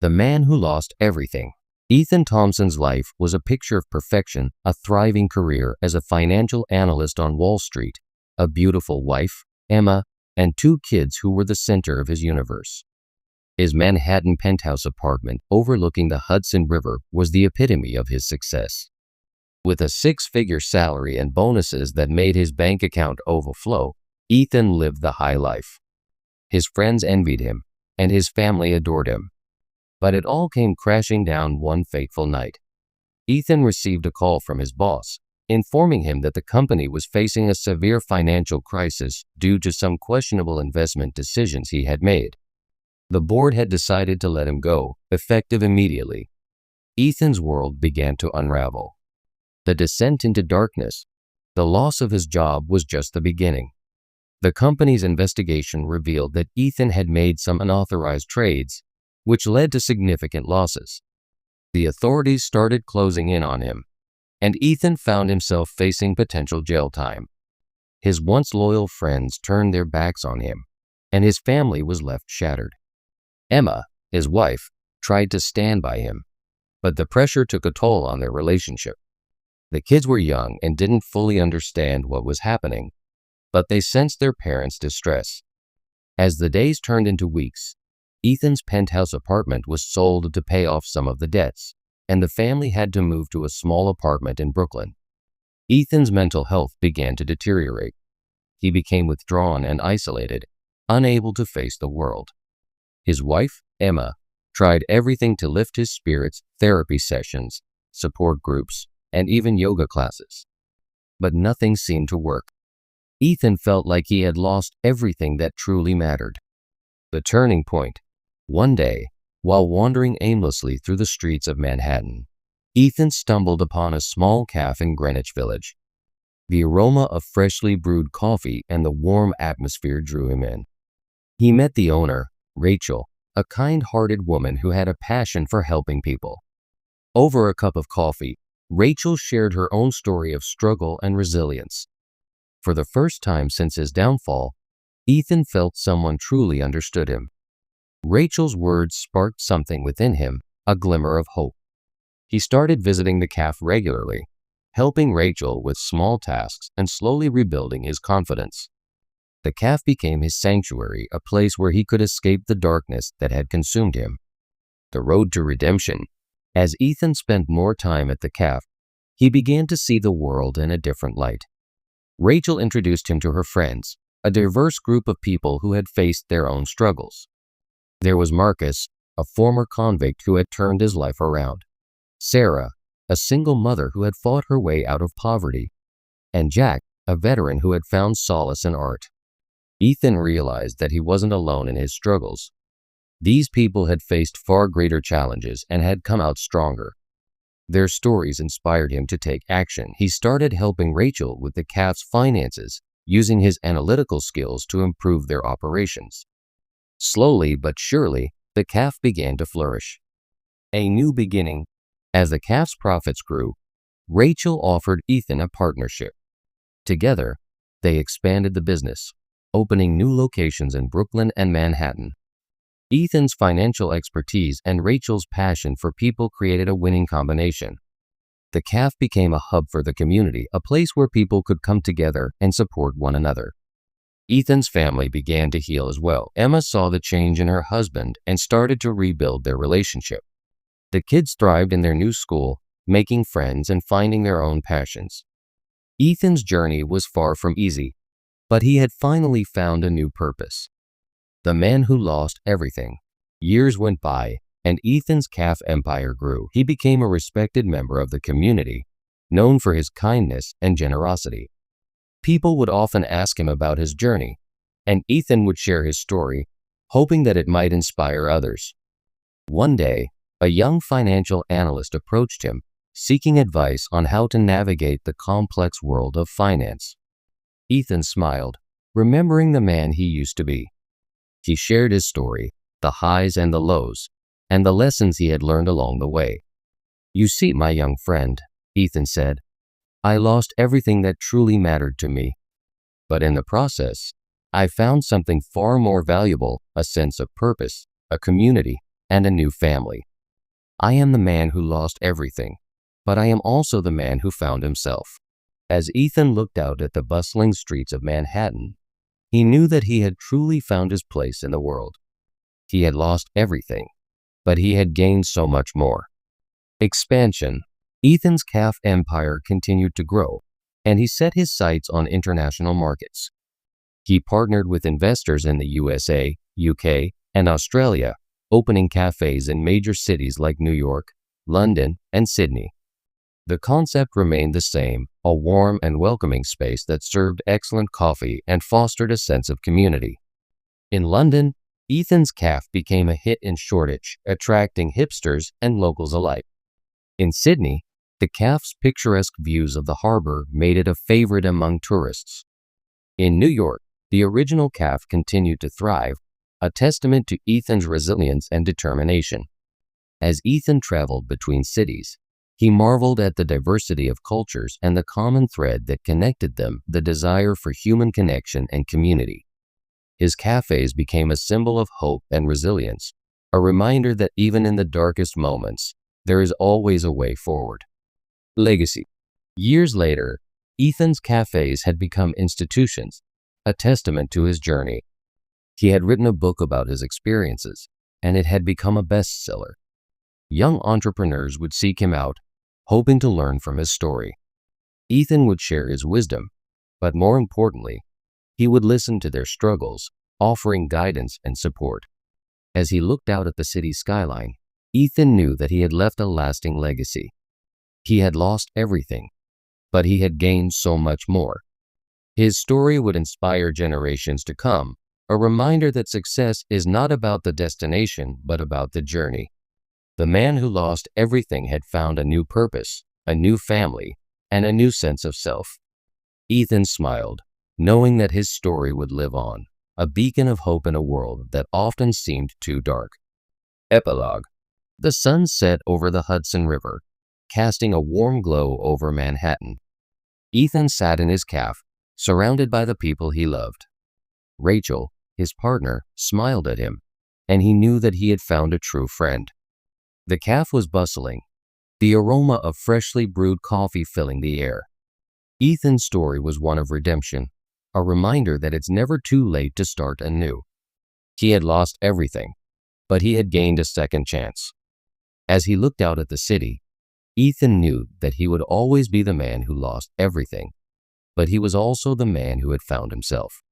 The Man Who Lost Everything. Ethan Thompson's life was a picture of perfection, a thriving career as a financial analyst on Wall Street, a beautiful wife, Emma, and two kids who were the center of his universe. His Manhattan penthouse apartment overlooking the Hudson River was the epitome of his success. With a six-figure salary and bonuses that made his bank account overflow, Ethan lived the high life. His friends envied him, and his family adored him. But it all came crashing down one fateful night. Ethan received a call from his boss, informing him that the company was facing a severe financial crisis due to some questionable investment decisions he had made. The board had decided to let him go, effective immediately. Ethan's world began to unravel. The descent into darkness. The loss of his job was just the beginning. The company's investigation revealed that Ethan had made some unauthorized trades, which led to significant losses. The authorities started closing in on him, and Ethan found himself facing potential jail time. His once loyal friends turned their backs on him, and his family was left shattered. Emma, his wife, tried to stand by him, but the pressure took a toll on their relationship. The kids were young and didn't fully understand what was happening, but they sensed their parents' distress. As the days turned into weeks, Ethan's penthouse apartment was sold to pay off some of the debts, and the family had to move to a small apartment in Brooklyn. Ethan's mental health began to deteriorate. He became withdrawn and isolated, unable to face the world. His wife, Emma, tried everything to lift his spirits: therapy sessions, support groups, and even yoga classes. But nothing seemed to work. Ethan felt like he had lost everything that truly mattered. The turning point. One day, while wandering aimlessly through the streets of Manhattan, Ethan stumbled upon a small cafe in Greenwich Village. The aroma of freshly brewed coffee and the warm atmosphere drew him in. He met the owner, Rachel, a kind-hearted woman who had a passion for helping people. Over a cup of coffee, Rachel shared her own story of struggle and resilience. For the first time since his downfall, Ethan felt someone truly understood him. Rachel's words sparked something within him, a glimmer of hope. He started visiting the cafe regularly, helping Rachel with small tasks and slowly rebuilding his confidence. The cafe became his sanctuary, a place where he could escape the darkness that had consumed him. The road to redemption. As Ethan spent more time at the cafe, he began to see the world in a different light. Rachel introduced him to her friends, a diverse group of people who had faced their own struggles. There was Marcus, a former convict who had turned his life around; Sarah, a single mother who had fought her way out of poverty; and Jack, a veteran who had found solace in art. Ethan realized that he wasn't alone in his struggles. These people had faced far greater challenges and had come out stronger. Their stories inspired him to take action. He started helping Rachel with the cafe's finances, using his analytical skills to improve their operations. Slowly but surely, the cafe began to flourish. A new beginning. As the cafe's profits grew, Rachel offered Ethan a partnership. Together, they expanded the business, opening new locations in Brooklyn and Manhattan. Ethan's financial expertise and Rachel's passion for people created a winning combination. The cafe became a hub for the community, a place where people could come together and support one another. Ethan's family began to heal as well. Emma saw the change in her husband and started to rebuild their relationship. The kids thrived in their new school, making friends and finding their own passions. Ethan's journey was far from easy, but he had finally found a new purpose. The Man Who Lost Everything. Years went by, and Ethan's cafe empire grew. He became a respected member of the community, known for his kindness and generosity. People would often ask him about his journey, and Ethan would share his story, hoping that it might inspire others. One day, a young financial analyst approached him, seeking advice on how to navigate the complex world of finance. Ethan smiled, remembering the man he used to be. He shared his story, the highs and the lows, and the lessons he had learned along the way. "You see, my young friend," Ethan said, "I lost everything that truly mattered to me. But in the process, I found something far more valuable: a sense of purpose, a community, and a new family. I am the man who lost everything, but I am also the man who found himself. As Ethan looked out at the bustling streets of Manhattan, he knew that he had truly found his place in the world. He had lost everything, but he had gained so much more. Expansion. Ethan's calf empire continued to grow, and he set his sights on international markets. He partnered with investors in the USA, UK, and Australia, opening cafes in major cities like New York, London, and Sydney. The concept remained the same, a warm and welcoming space that served excellent coffee and fostered a sense of community. In London, Ethan's Cafe became a hit in Shoreditch, attracting hipsters and locals alike. In Sydney, the cafe's picturesque views of the harbor made it a favorite among tourists. In New York, the original cafe continued to thrive, a testament to Ethan's resilience and determination. As Ethan traveled between cities, he marveled at the diversity of cultures and the common thread that connected them, the desire for human connection and community. His cafes became a symbol of hope and resilience, a reminder that even in the darkest moments, there is always a way forward. Legacy. Years later, Ethan's cafes had become institutions, a testament to his journey. He had written a book about his experiences, and it had become a bestseller. Young entrepreneurs would seek him out, hoping to learn from his story. Ethan would share his wisdom, but more importantly, he would listen to their struggles, offering guidance and support. As he looked out at the city skyline, Ethan knew that he had left a lasting legacy. He had lost everything, but he had gained so much more. His story would inspire generations to come, a reminder that success is not about the destination, but about the journey. The man who lost everything had found a new purpose, a new family, and a new sense of self. Ethan smiled, knowing that his story would live on, a beacon of hope in a world that often seemed too dark. Epilogue. The sun set over the Hudson River, casting a warm glow over Manhattan. Ethan sat in his cafe, surrounded by the people he loved. Rachel, his partner, smiled at him, and he knew that he had found a true friend. The cafe was bustling, the aroma of freshly brewed coffee filling the air. Ethan's story was one of redemption, a reminder that it's never too late to start anew. He had lost everything, but he had gained a second chance. As he looked out at the city, Ethan knew that he would always be the man who lost everything, but he was also the man who had found himself.